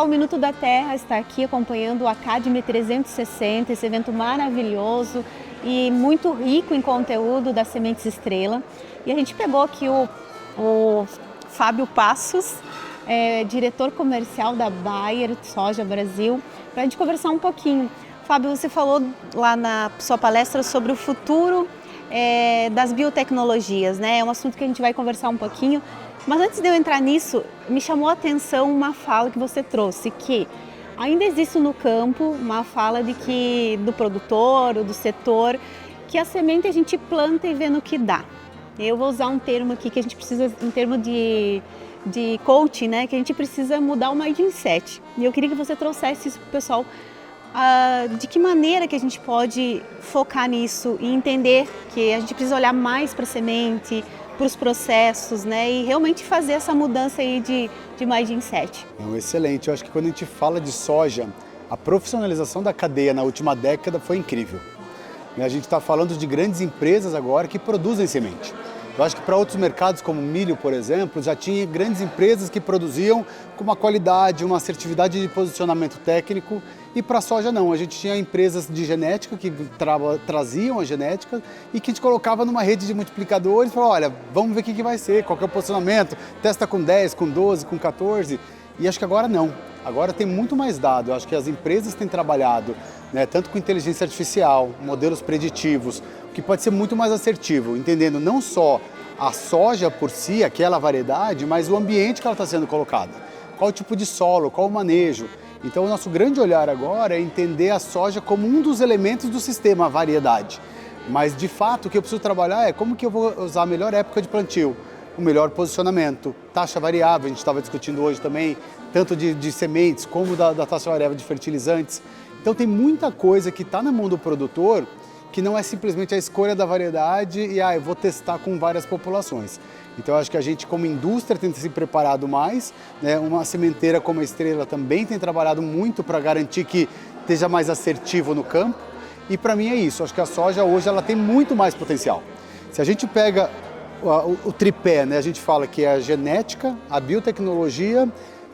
pessoal, o Minuto da Terra está aqui acompanhando o Academy 360, esse evento maravilhoso e muito rico em conteúdo das Sementes Estrela. E a gente pegou aqui o Fábio Passos, diretor comercial da Bayer Soja Brasil, para a gente conversar um pouquinho. Fábio, você falou lá na sua palestra sobre o futuro das biotecnologias, né? É um assunto que a gente vai conversar um pouquinho. Mas antes de eu entrar nisso, me chamou a atenção uma fala que você trouxe, que ainda existe no campo uma fala de que do produtor ou do setor, que a semente a gente planta e vê no que dá. Eu vou usar um termo aqui que a gente precisa, um termo de coaching, né? Que a gente precisa mudar o mindset. E eu queria que você trouxesse isso para o pessoal. De que maneira que a gente pode focar nisso e entender que a gente precisa olhar mais para a semente, para os processos, né? E realmente fazer essa mudança aí de mindset. Excelente. Eu acho que quando a gente fala de soja, a profissionalização da cadeia na última década foi incrível. A gente está falando de grandes empresas agora que produzem semente. Eu acho que para outros mercados, como milho, por exemplo, já tinha grandes empresas que produziam com uma qualidade, uma assertividade de posicionamento técnico. E para a soja não, a gente tinha empresas de genética que traziam a genética e que a gente colocava numa rede de multiplicadores e falava, olha, vamos ver o que vai ser, qual que é o posicionamento, testa com 10, com 12, com 14. E acho que agora não, agora tem muito mais dado. Eu acho que as empresas têm trabalhado, né, tanto com inteligência artificial, modelos preditivos, que pode ser muito mais assertivo, entendendo não só a soja por si, aquela variedade, mas o ambiente que ela está sendo colocada. Qual o tipo de solo, qual o manejo. Então o nosso grande olhar agora é entender a soja como um dos elementos do sistema, a variedade. Mas de fato o que eu preciso trabalhar é como que eu vou usar a melhor época de plantio, o melhor posicionamento, taxa variável, a gente estava discutindo hoje também, tanto de sementes como da taxa variável de fertilizantes. Então tem muita coisa que está na mão do produtor que não é simplesmente a escolha da variedade e eu vou testar com várias populações. Então eu acho que a gente como indústria tem se preparado mais, né? Uma sementeira como a Estrela também tem trabalhado muito para garantir que esteja mais assertivo no campo. E para mim é isso, acho que a soja hoje ela tem muito mais potencial. Se a gente pega o tripé, né? A gente fala que é a genética, a biotecnologia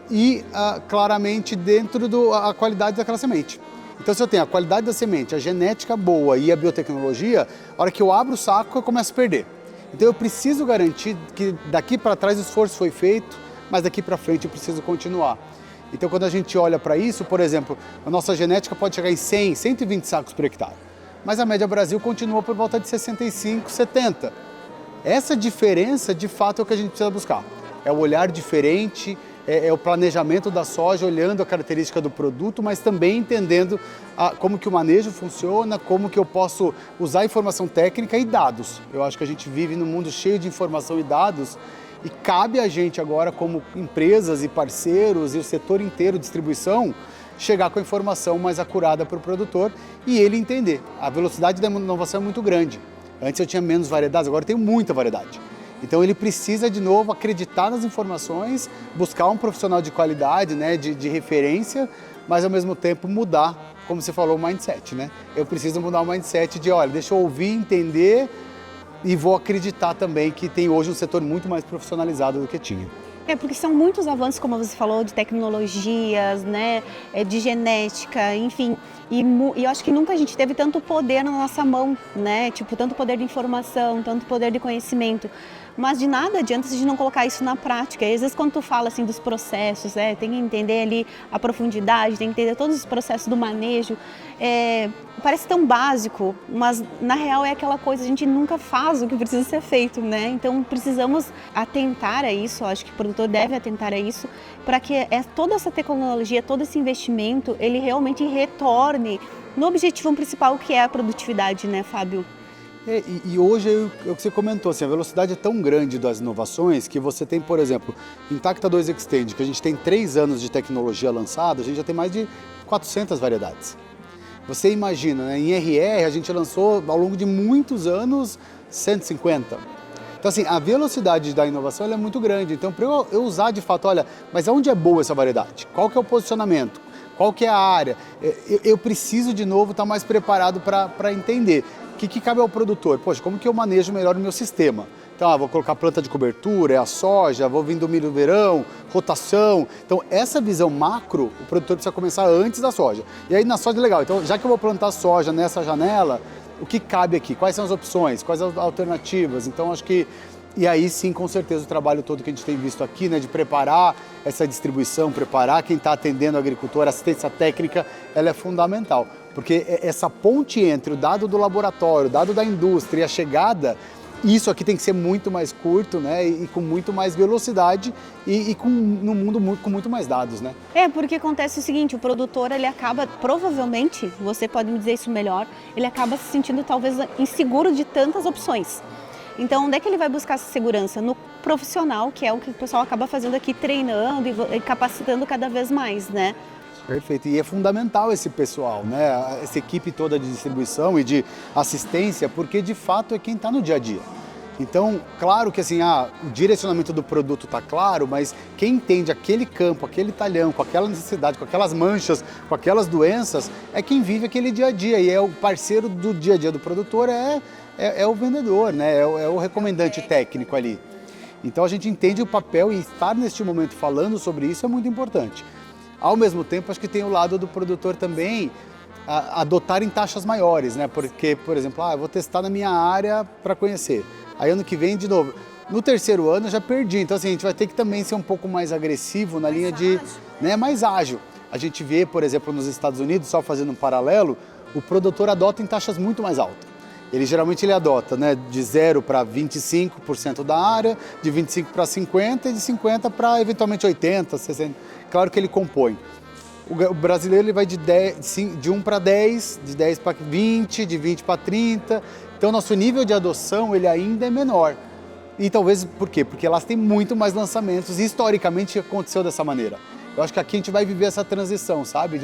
e claramente dentro a qualidade daquela semente. Então se eu tenho a qualidade da semente, a genética boa e a biotecnologia, a hora que eu abro o saco eu começo a perder. Então eu preciso garantir que daqui para trás o esforço foi feito, mas daqui para frente eu preciso continuar. Então quando a gente olha para isso, por exemplo, a nossa genética pode chegar em 100, 120 sacos por hectare, mas a média Brasil continua por volta de 65, 70. Essa diferença de fato é o que a gente precisa buscar. É o olhar diferente, é o planejamento da soja, olhando a característica do produto, mas também entendendo como que o manejo funciona, como que eu posso usar informação técnica e dados. Eu acho que a gente vive num mundo cheio de informação e dados e cabe a gente agora, como empresas e parceiros e o setor inteiro de distribuição, chegar com a informação mais acurada para o produtor e ele entender. A velocidade da inovação é muito grande. Antes eu tinha menos variedades, agora eu tenho muita variedade. Então ele precisa de novo acreditar nas informações, buscar um profissional de qualidade, né, de referência, mas ao mesmo tempo mudar, como você falou, o mindset, né? Eu preciso mudar o mindset de, olha, deixa eu ouvir, entender e vou acreditar também que tem hoje um setor muito mais profissionalizado do que tinha. Porque são muitos avanços, como você falou, de tecnologias, né, de genética, enfim. E eu acho que nunca a gente teve tanto poder na nossa mão, né? Tipo, tanto poder de informação, tanto poder de conhecimento. Mas de nada adianta se a gente não colocar isso na prática. E às vezes quando tu fala assim dos processos, tem que entender ali a profundidade, tem que entender todos os processos do manejo. Parece tão básico, mas na real é aquela coisa, a gente nunca faz o que precisa ser feito, né? Então precisamos atentar a isso, acho que o produtor deve atentar a isso, para que toda essa tecnologia, todo esse investimento, ele realmente retorne no objetivo principal que é a produtividade, né, Fábio? E hoje é o que você comentou, assim, a velocidade é tão grande das inovações que você tem, por exemplo, Intacta 2 Extend, que a gente tem 3 anos de tecnologia lançada, a gente já tem mais de 400 variedades. Você imagina, né, em RR a gente lançou ao longo de muitos anos 150. Então assim, a velocidade da inovação ela é muito grande, então para eu usar de fato, olha, mas onde é boa essa variedade? Qual que é o posicionamento? Qual que é a área? Eu preciso de novo estar mais preparado para entender. O que cabe ao produtor? Poxa, como que eu manejo melhor o meu sistema? Então, vou colocar planta de cobertura, é a soja, vou vir do milho no verão, rotação. Então, essa visão macro, o produtor precisa começar antes da soja. E aí, na soja é legal. Então, já que eu vou plantar soja nessa janela, o que cabe aqui? Quais são as opções? Quais as alternativas? Então, acho que... E aí sim, com certeza, o trabalho todo que a gente tem visto aqui, né, de preparar essa distribuição, preparar quem está atendendo o agricultor, a assistência técnica, ela é fundamental. Porque essa ponte entre o dado do laboratório, o dado da indústria e a chegada, isso aqui tem que ser muito mais curto, né, e com muito mais velocidade no mundo com muito mais dados, né? Porque acontece o seguinte, o produtor, ele acaba, provavelmente, você pode me dizer isso melhor, ele acaba se sentindo talvez inseguro de tantas opções. Então, onde é que ele vai buscar essa segurança? No profissional, que é o que o pessoal acaba fazendo aqui, treinando e capacitando cada vez mais, né? Perfeito, e é fundamental esse pessoal, né? Essa equipe toda de distribuição e de assistência, porque de fato é quem está no dia a dia. Então, claro que assim, o direcionamento do produto está claro, mas quem entende aquele campo, aquele talhão, com aquela necessidade, com aquelas manchas, com aquelas doenças, é quem vive aquele dia a dia e é o parceiro do dia a dia do produtor, é o vendedor, né? É o recomendante técnico ali. Então a gente entende o papel e estar neste momento falando sobre isso é muito importante. Ao mesmo tempo, acho que tem o lado do produtor também adotar em taxas maiores, né? Porque, por exemplo, eu vou testar na minha área para conhecer. Aí ano que vem, de novo. No terceiro ano eu já perdi, então assim, a gente vai ter que também ser um pouco mais agressivo na linha de, né, mais ágil. A gente vê, por exemplo, nos Estados Unidos, só fazendo um paralelo, o produtor adota em taxas muito mais altas. Ele geralmente adota, né, de 0 para 25% da área, de 25 para 50% e de 50% para eventualmente 80%, 60%. Claro que ele compõe. O brasileiro ele vai de 1 para 10, de 10 para 20, de 20 para 30%. Então, nosso nível de adoção ele ainda é menor. E talvez, por quê? Porque elas têm muito mais lançamentos e historicamente aconteceu dessa maneira. Eu acho que aqui a gente vai viver essa transição, sabe?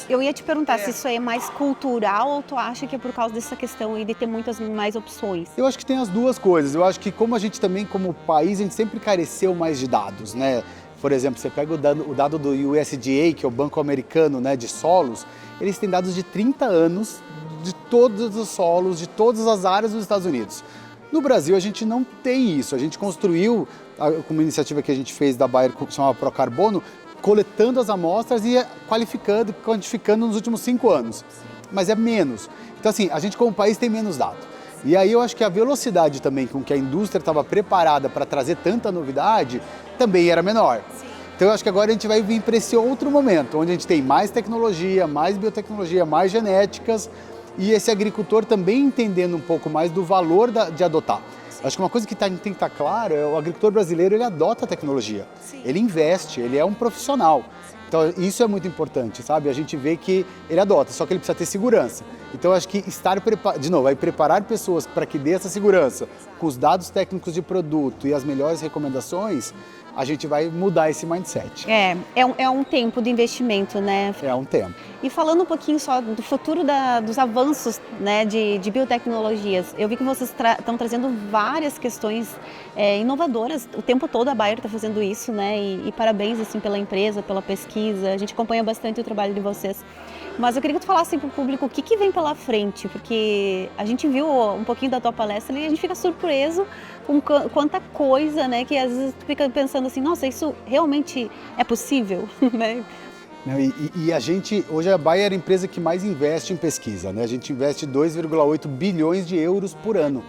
Eu ia te perguntar se isso aí é mais cultural ou tu acha que é por causa dessa questão aí de ter muitas mais opções? Eu acho que tem as duas coisas. Eu acho que como a gente também, como país, a gente sempre careceu mais de dados, né? Por exemplo, você pega o dado do USDA, que é o Banco Americano, né, de solos, eles têm dados de 30 anos de todos os solos, de todas as áreas dos Estados Unidos. No Brasil, a gente não tem isso. A gente construiu, com uma iniciativa que a gente fez da Bayer, que chama Procarbono, coletando as amostras e qualificando, quantificando nos últimos 5 anos. Mas é menos. Então, assim, a gente como país tem menos dados. E aí eu acho que a velocidade também com que a indústria estava preparada para trazer tanta novidade também era menor. Sim. Então eu acho que agora a gente vai vir para esse outro momento, onde a gente tem mais tecnologia, mais biotecnologia, mais genéticas e esse agricultor também entendendo um pouco mais do valor de adotar. Acho que uma coisa que tem que estar claro é o agricultor brasileiro, ele adota a tecnologia, Sim. ele investe, ele é um profissional. Então isso é muito importante, sabe? A gente vê que ele adota, só que ele precisa ter segurança. Então acho que estar preparado, de novo, vai preparar pessoas para que dê essa segurança, com os dados técnicos de produto e as melhores recomendações, a gente vai mudar esse mindset. É um tempo de investimento, né? É um tempo. E falando um pouquinho só do futuro dos avanços, né, de biotecnologias, eu vi que vocês estão trazendo várias questões inovadoras. O tempo todo a Bayer está fazendo isso, né? E parabéns assim, pela empresa, pela pesquisa. A gente acompanha bastante o trabalho de vocês. Mas eu queria que tu falasse para o público o que vem pela frente, porque a gente viu um pouquinho da tua palestra e a gente fica surpreso com quanta coisa, né? Que às vezes tu fica pensando assim, nossa, isso realmente é possível, né? E a gente, hoje a Bayer é a empresa que mais investe em pesquisa, né? A gente investe 2,8 bilhões de euros por ano.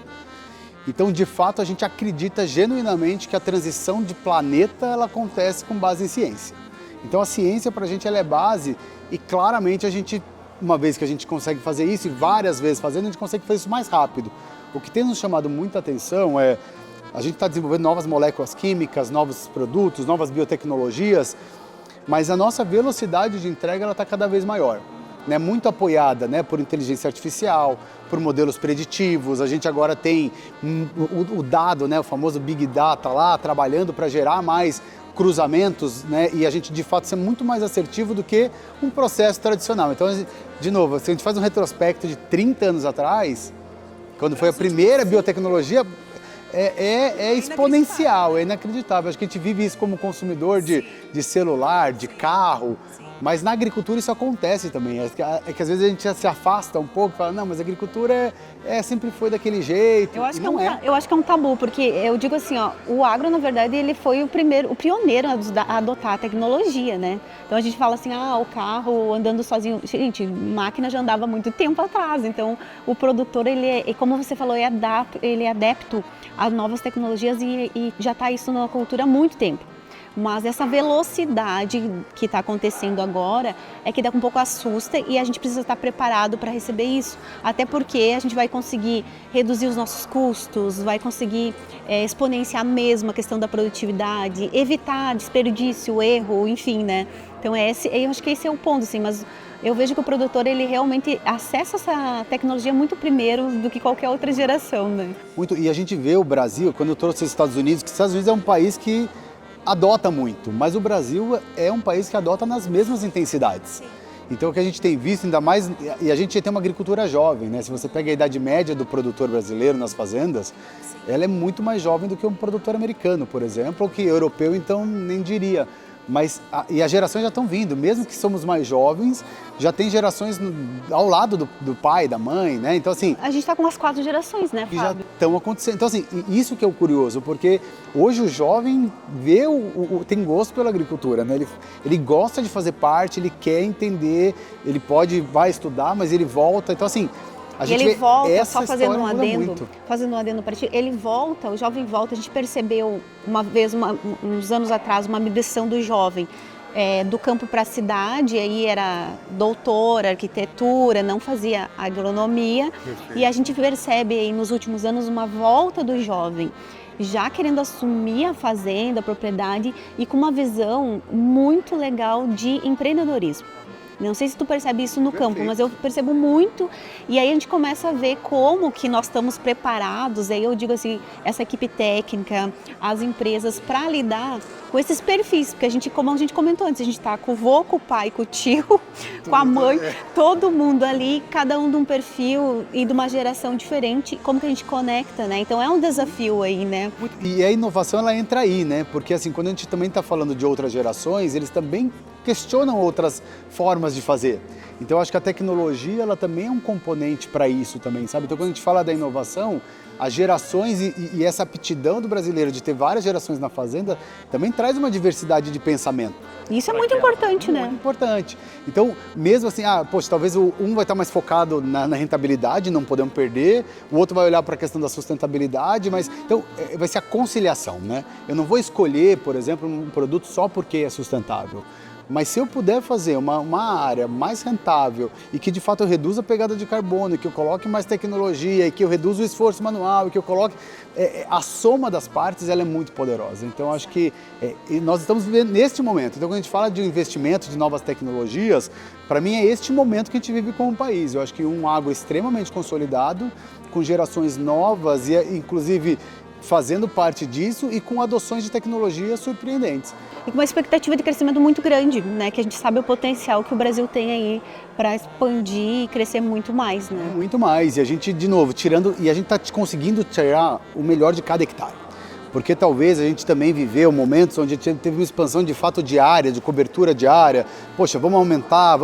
Então, de fato, a gente acredita genuinamente que a transição de planeta ela acontece com base em ciência. Então, a ciência para a gente ela é base e claramente a gente, uma vez que a gente consegue fazer isso e várias vezes fazendo, a gente consegue fazer isso mais rápido. O que tem nos chamado muita atenção é a gente está desenvolvendo novas moléculas químicas, novos produtos, novas biotecnologias, mas a nossa velocidade de entrega está cada vez maior, né? Muito apoiada, né, por inteligência artificial, por modelos preditivos. A gente agora tem o dado, né, o famoso Big Data lá, trabalhando para gerar mais cruzamentos, né, e a gente de fato ser muito mais assertivo do que um processo tradicional. Então, de novo, se a gente faz um retrospecto de 30 anos atrás, quando foi a primeira biotecnologia, é exponencial, é inacreditável. Acho que a gente vive isso como consumidor de celular, de carro, Mas na agricultura isso acontece também. É que às vezes a gente se afasta um pouco e fala, não, mas a agricultura sempre foi daquele jeito. Eu acho que é um tabu, porque eu digo assim, ó, o agro, na verdade, ele foi o pioneiro a adotar a tecnologia, né? Então a gente fala assim, o carro andando sozinho. Gente, máquina já andava há muito tempo atrás. Então o produtor, como você falou, ele é adepto a novas tecnologias e já está isso na cultura há muito tempo. Mas essa velocidade que está acontecendo agora é que dá um pouco assusta e a gente precisa estar preparado para receber isso. Até porque a gente vai conseguir reduzir os nossos custos, vai conseguir exponenciar mesmo a questão da produtividade, evitar desperdício, erro, enfim, né? Então eu acho que esse é o ponto, assim, mas eu vejo que o produtor, ele realmente acessa essa tecnologia muito primeiro do que qualquer outra geração, né? Muito, e a gente vê o Brasil, quando eu trouxe os Estados Unidos, que os Estados Unidos é um país que adota muito, mas o Brasil é um país que adota nas mesmas intensidades. Então o que a gente tem visto, ainda mais, e a gente tem uma agricultura jovem, né? Se você pega a idade média do produtor brasileiro nas fazendas, ela é muito mais jovem do que um produtor americano, por exemplo, ou que europeu, então nem diria. Mas, e as gerações já estão vindo, mesmo que somos mais jovens, já tem gerações ao lado do pai, da mãe, né? Então, assim... A gente está com umas 4 gerações, né, Fábio? Que já estão acontecendo. Então, assim, isso que é o curioso, porque hoje o jovem tem gosto pela agricultura, né? Ele gosta de fazer parte, ele quer entender, vai estudar, mas ele volta. Então, assim... Ele volta, só fazendo um adendo para ti, o jovem volta, a gente percebeu uma vez, uns anos atrás, uma migração do jovem do campo para a cidade, aí era doutor, arquitetura, não fazia agronomia. Perfeito. E a gente percebe aí nos últimos anos uma volta do jovem, já querendo assumir a fazenda, a propriedade e com uma visão muito legal de empreendedorismo. Não sei se tu percebe isso no campo, mas eu percebo muito. E aí a gente começa a ver como que nós estamos preparados, aí eu digo assim, essa equipe técnica, as empresas, para lidar com esses perfis. Porque como a gente comentou antes, a gente está com o vô, com o pai, com o tio, com a mãe, todo mundo ali, cada um de um perfil e de uma geração diferente. Como que a gente conecta, né? Então é um desafio aí, né? E a inovação, ela entra aí, né? Porque assim, quando a gente também está falando de outras gerações, eles também questionam outras formas de fazer. Então, eu acho que a tecnologia, ela também é um componente para isso também, sabe? Então, quando a gente fala da inovação, as gerações e essa aptidão do brasileiro de ter várias gerações na fazenda também traz uma diversidade de pensamento. Isso é muito importante, né? Muito importante. Então, mesmo assim, poxa, talvez um vai estar mais focado na rentabilidade, não podemos perder, o outro vai olhar para a questão da sustentabilidade, mas então vai ser a conciliação, né? Eu não vou escolher, por exemplo, um produto só porque é sustentável. Mas se eu puder fazer uma área mais rentável e que de fato eu reduza a pegada de carbono, que eu coloque mais tecnologia e que eu reduza o esforço manual e que eu coloque... a soma das partes, ela é muito poderosa. Então acho que nós estamos vivendo neste momento. Então quando a gente fala de investimento, de novas tecnologias, para mim é este momento que a gente vive como país. Eu acho que um agro extremamente consolidado, com gerações novas e inclusive fazendo parte disso e com adoções de tecnologias surpreendentes. E com uma expectativa de crescimento muito grande, né? Que a gente sabe o potencial que o Brasil tem aí para expandir e crescer muito mais, né? Muito mais. E a gente, de novo, a gente está conseguindo tirar o melhor de cada hectare. Porque talvez a gente também viveu momentos onde a gente teve uma expansão de fato de área, de cobertura de área. Poxa, vamos aumentar,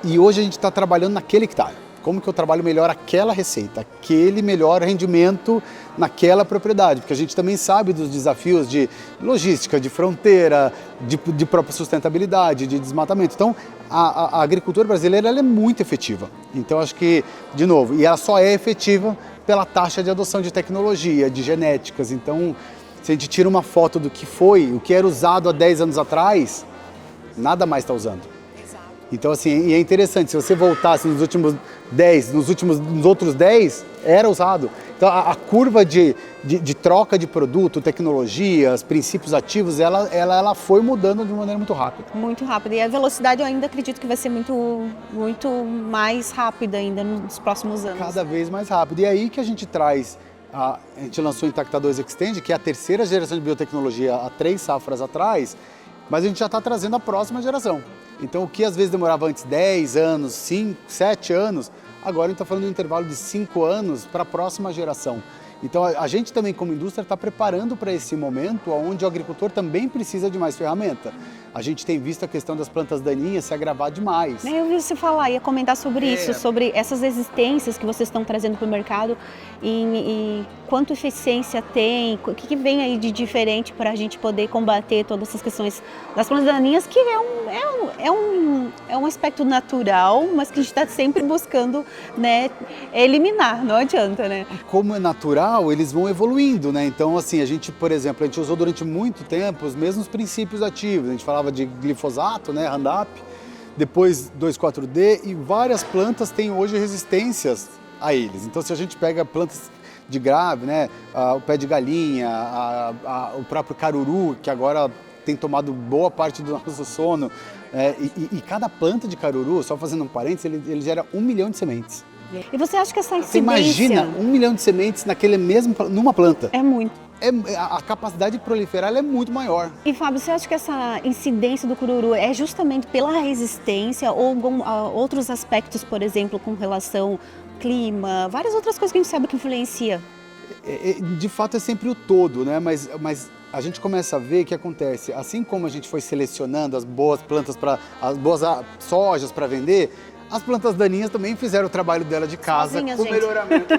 E hoje a gente está trabalhando naquele hectare. Como que eu trabalho melhor aquela receita, aquele melhor rendimento naquela propriedade, porque a gente também sabe dos desafios de logística, de fronteira, de própria sustentabilidade, de desmatamento. Então, a agricultura brasileira ela é muito efetiva. Então, acho que, de novo, e ela só é efetiva pela taxa de adoção de tecnologia, de genéticas. Então, se a gente tira uma foto do que foi, o que era usado há 10 anos atrás, nada mais está usando. Então, assim, e é interessante, se você voltasse nos últimos 10, nos outros 10, era usado. Então, a curva de troca de produto, tecnologias, princípios ativos, ela foi mudando de maneira muito rápida. Muito rápida. E a velocidade eu ainda acredito que vai ser muito, muito mais rápida ainda nos próximos anos. Cada vez mais rápido. E é aí que a gente traz, a gente lançou o Intacta 2 Extend, que é a terceira geração de biotecnologia há 3 safras atrás, mas a gente já está trazendo a próxima geração. Então, o que às vezes demorava antes 10 anos, 5, 7 anos, agora a gente está falando de um intervalo de 5 anos para a próxima geração. Então, a gente também, como indústria, está preparando para esse momento onde o agricultor também precisa de mais ferramenta. a gente tem visto a questão das plantas daninhas se agravar demais. Eu vi você falar, ia comentar sobre isso, sobre essas resistências que vocês estão trazendo para o mercado e quanto eficiência tem, o que vem aí de diferente para a gente poder combater todas essas questões das plantas daninhas, que é um aspecto natural, mas que a gente está sempre buscando, né, eliminar, não adianta, né? Como é natural, eles vão evoluindo, né? Então, assim, a gente, por exemplo, a gente usou durante muito tempo os mesmos princípios ativos. A gente falava de glifosato, né, Roundup, depois 2,4-D, e várias plantas têm hoje resistências a eles. Então, se a gente pega plantas de grave, né, o pé de galinha, o próprio caruru, que agora tem tomado boa parte do nosso sono, e cada planta de caruru, só fazendo um parênteses, ele gera 1 milhão de sementes. E você acha que essa incidência... Você imagina 1 milhão de sementes numa planta? É muito. A capacidade de proliferar ela é muito maior. E Fábio, você acha que essa incidência do cururu é justamente pela resistência ou outros aspectos, por exemplo, com relação ao clima, várias outras coisas que a gente sabe que influencia? De fato é sempre o todo, né? Mas a gente começa a ver que acontece, assim como a gente foi selecionando as boas plantas, as boas sojas para vender, as plantas daninhas também fizeram o trabalho dela de casa. Sozinhas, com o melhoramento.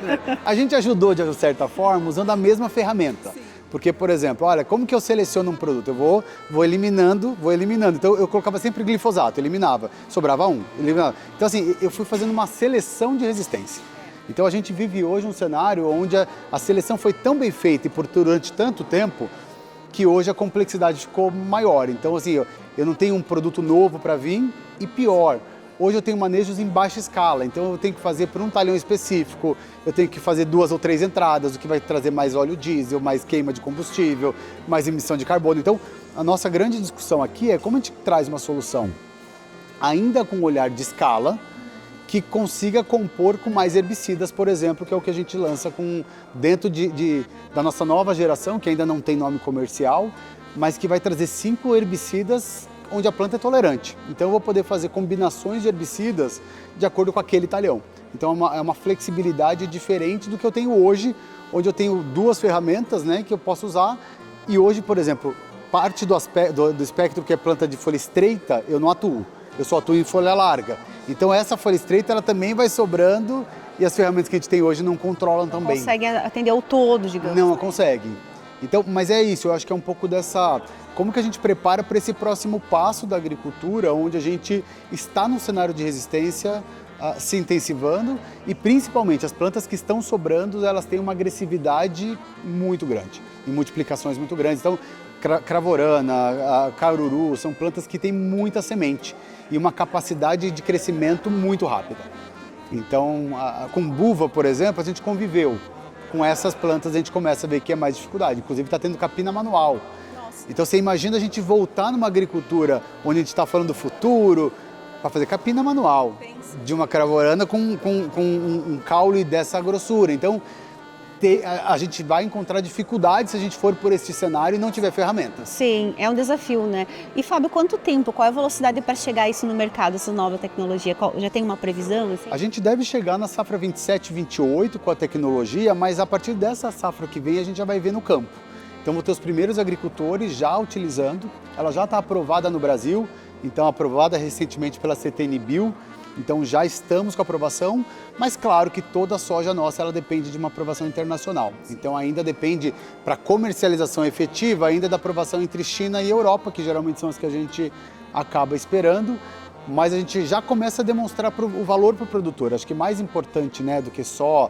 A gente ajudou de certa forma usando a mesma ferramenta. Sim. Porque, por exemplo, olha, como que eu seleciono um produto? Eu vou eliminando. Então eu colocava sempre glifosato, eliminava, sobrava um, eliminava. Então assim, eu fui fazendo uma seleção de resistência. Então a gente vive hoje um cenário onde a seleção foi tão bem feita e durante tanto tempo que hoje a complexidade ficou maior. Então assim, eu não tenho um produto novo para vir e pior, hoje eu tenho manejos em baixa escala, então eu tenho que fazer por um talhão específico, eu tenho que fazer 2 ou 3 entradas, o que vai trazer mais óleo diesel, mais queima de combustível, mais emissão de carbono. Então, a nossa grande discussão aqui é como a gente traz uma solução, ainda com um olhar de escala, que consiga compor com mais herbicidas, por exemplo, que é o que a gente lança dentro da nossa nova geração, que ainda não tem nome comercial, mas que vai trazer 5 herbicidas onde a planta é tolerante. Então eu vou poder fazer combinações de herbicidas de acordo com aquele talhão. Então é uma flexibilidade diferente do que eu tenho hoje, onde eu tenho 2 ferramentas, né, que eu posso usar. E hoje, por exemplo, parte do espectro que é planta de folha estreita, eu não atuo. Eu só atuo em folha larga. Então essa folha estreita ela também vai sobrando e as ferramentas que a gente tem hoje não controlam tão bem. Não consegue atender o todo, digamos. Não consegue. Então, mas é isso, eu acho que é um pouco dessa... Como que a gente prepara para esse próximo passo da agricultura, onde a gente está num cenário de resistência se intensivando e principalmente as plantas que estão sobrando, elas têm uma agressividade muito grande, em multiplicações muito grandes. Então, cravorana, caruru, são plantas que têm muita semente e uma capacidade de crescimento muito rápida. Então, com buva, por exemplo, a gente conviveu. Com essas plantas a gente começa a ver que é mais dificuldade, inclusive está tendo capina manual. Então você imagina a gente voltar numa agricultura onde a gente está falando do futuro, para fazer capina manual de uma cravorana com um caule dessa grossura. Então a gente vai encontrar dificuldades se a gente for por este cenário e não tiver ferramentas. Sim, é um desafio, né? E Fábio, quanto tempo, qual é a velocidade para chegar isso no mercado, essa nova tecnologia? Já tem uma previsão? Assim? A gente deve chegar na safra 27, 28 com a tecnologia, mas a partir dessa safra que vem a gente já vai ver no campo. Então vou ter os primeiros agricultores já utilizando, ela já está aprovada no Brasil, então aprovada recentemente pela CTN-Bio, então já estamos com a aprovação, mas claro que toda a soja nossa ela depende de uma aprovação internacional. Então ainda depende, para comercialização efetiva, ainda da aprovação entre China e Europa, que geralmente são as que a gente acaba esperando, mas a gente já começa a demonstrar o valor para o produtor. Acho que mais importante, né, do que só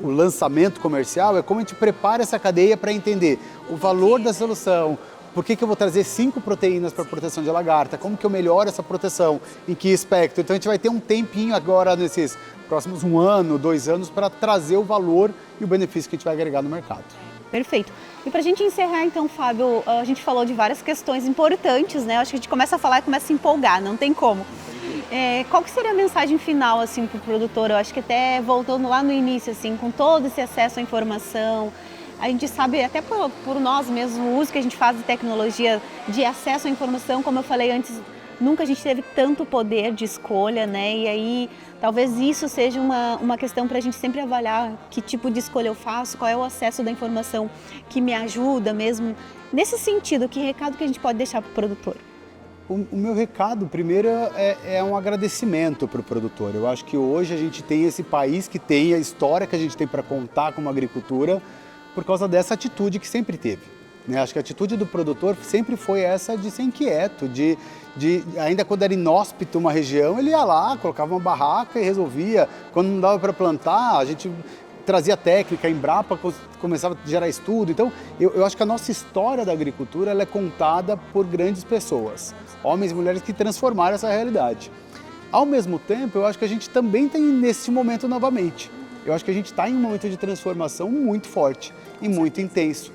o lançamento comercial é como a gente prepara essa cadeia para entender o valor da solução, por que eu vou trazer 5 proteínas para proteção de lagarta, como que eu melhoro essa proteção, em que espectro. Então a gente vai ter um tempinho agora nesses próximos 1 ano, 2 anos para trazer o valor e o benefício que a gente vai agregar no mercado. Perfeito. E para a gente encerrar então, Fábio, a gente falou de várias questões importantes, né? Acho que a gente começa a falar e começa a se empolgar, não tem como. Qual que seria a mensagem final assim, para o produtor? Eu acho que até voltando lá no início, assim, com todo esse acesso à informação, a gente sabe até por nós mesmos, o uso que a gente faz de tecnologia, de acesso à informação, como eu falei antes, nunca a gente teve tanto poder de escolha, né? E aí talvez isso seja uma questão para a gente sempre avaliar que tipo de escolha eu faço, qual é o acesso da informação que me ajuda mesmo. Nesse sentido, que recado que a gente pode deixar para o produtor? O meu recado, primeiro, é um agradecimento para o produtor. Eu acho que hoje a gente tem esse país que tem a história que a gente tem para contar como agricultura por causa dessa atitude que sempre teve. Né? Acho que a atitude do produtor sempre foi essa de ser inquieto, ainda quando era inóspito uma região, ele ia lá, colocava uma barraca e resolvia. Quando não dava para plantar, a gente trazia técnica, a Embrapa começava a gerar estudo. Então, eu acho que a nossa história da agricultura ela é contada por grandes pessoas, homens e mulheres que transformaram essa realidade. Ao mesmo tempo, eu acho que a gente também tem nesse momento novamente. Eu acho que a gente está em um momento de transformação muito forte e muito intenso.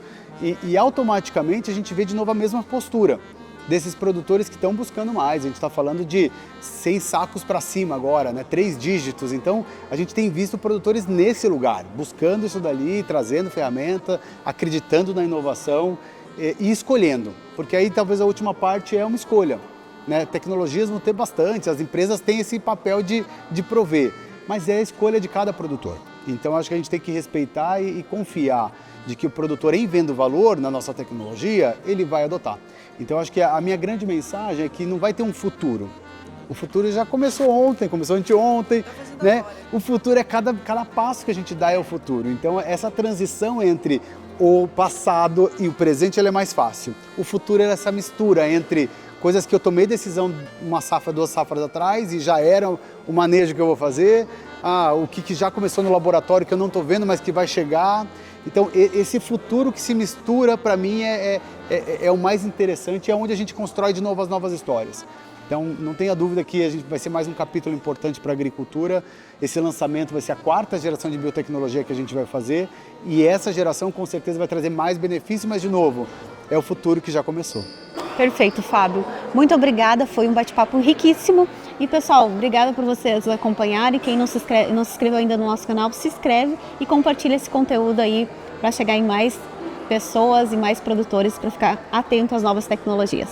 E automaticamente a gente vê de novo a mesma postura desses produtores que estão buscando mais. A gente está falando de 100 sacos para cima agora, né? 3 dígitos. Então, a gente tem visto produtores nesse lugar, buscando isso dali, trazendo ferramenta, acreditando na inovação e escolhendo. Porque aí talvez a última parte é uma escolha. Né? Tecnologias vão ter bastante, as empresas têm esse papel de prover, mas é a escolha de cada produtor. Então, acho que a gente tem que respeitar e confiar de que o produtor, em vendo valor na nossa tecnologia, ele vai adotar. Então, acho que a minha grande mensagem é que não vai ter um futuro. O futuro já começou ontem, começou anteontem, né? O futuro é cada passo que a gente dá é o futuro. Então, essa transição entre o passado e o presente ela é mais fácil. O futuro é essa mistura entre coisas que eu tomei decisão uma safra, 2 safras atrás e já era o manejo que eu vou fazer, o que já começou no laboratório que eu não estou vendo, mas que vai chegar. Então, esse futuro que se mistura, para mim, é o mais interessante, é onde a gente constrói de novo as novas histórias. Então, não tenha dúvida que a gente vai ser mais um capítulo importante para a agricultura. Esse lançamento vai ser a 4ª geração de biotecnologia que a gente vai fazer e essa geração, com certeza, vai trazer mais benefícios, mas, de novo, é o futuro que já começou. Perfeito, Fábio. Muito obrigada, foi um bate-papo riquíssimo. E, pessoal, obrigada por vocês acompanharem. Quem não se inscreveu ainda no nosso canal, se inscreve e compartilha esse conteúdo aí para chegar em mais pessoas e mais produtores para ficar atento às novas tecnologias.